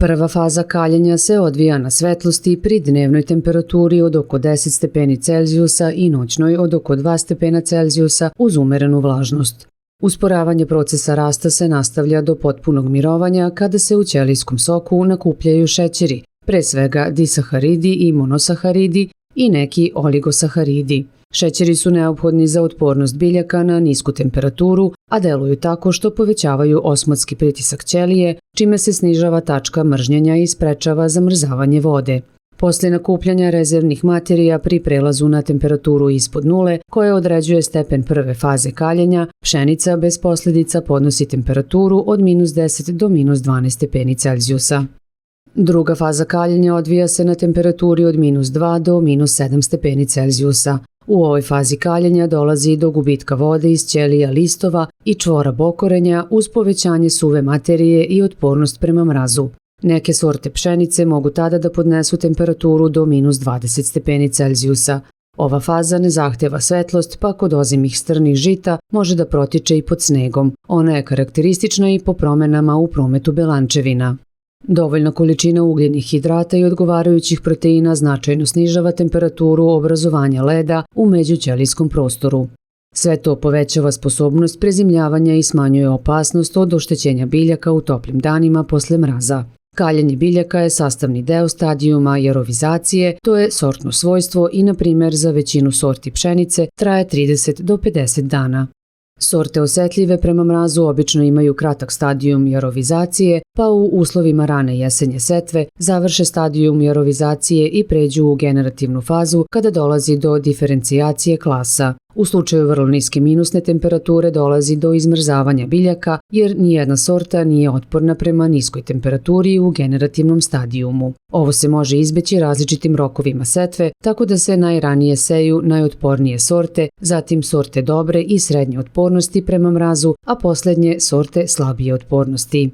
Prva faza kaljenja se odvija na svetlosti pri dnevnoj temperaturi od oko 10 stepeni Celzijusa i noćnoj od oko 2 stepena Celzijusa uz umerenu vlažnost. Usporavanje procesa rasta se nastavlja do potpunog mirovanja kada se u ćelijskom soku nakupljaju šećeri, pre svega disaharidi i monosaharidi i neki oligosaharidi. Šećeri su neophodni za otpornost biljaka na nisku temperaturu, a deluju tako što povećavaju osmotski pritisak ćelije, čime se snižava tačka mržnjenja i sprečava zamrzavanje vode. Posle nakupljanja rezervnih materija pri prelazu na temperaturu ispod nule, koja određuje stepen prve faze kaljenja, pšenica bez posljedica podnosi temperaturu od -10 do -12 stepeni Celzijusa. Druga faza kaljenja odvija se na temperaturi od -2 do -7 stepeni Celzijusa. U ovoj fazi kaljenja dolazi do gubitka vode iz ćelija listova i čvora bokorenja uz povećanje suve materije i otpornost prema mrazu. Neke sorte pšenice mogu tada da podnesu temperaturu do -20 stepeni Celzijusa. Ova faza ne zahteva svetlost, pa kod ozimih strnih žita može da protiče i pod snegom. Ona je karakteristična i po promenama u prometu belančevina. Dovoljna količina ugljenih hidrata i odgovarajućih proteina značajno snižava temperaturu obrazovanja leda u međućelijskom prostoru. Sve to povećava sposobnost prezimljavanja i smanjuje opasnost od oštećenja biljaka u toplim danima posle mraza. Kaljenje biljaka je sastavni deo stadijuma jarovizacije, to je sortno svojstvo i, na primjer, za većinu sorti pšenice traje 30 do 50 dana. Sorte osetljive prema mrazu obično imaju kratak stadijum jarovizacije, pa u uslovima rane jesenje setve završe stadijum jarovizacije i pređu u generativnu fazu kada dolazi do diferencijacije klasa. U slučaju vrlo niske minusne temperature dolazi do izmrzavanja biljaka jer nijedna sorta nije otporna prema niskoj temperaturi u generativnom stadijumu. Ovo se može izbeći različitim rokovima setve, tako da se najranije seju najotpornije sorte, zatim sorte dobre i srednje otpornosti prema mrazu, a poslednje sorte slabije otpornosti.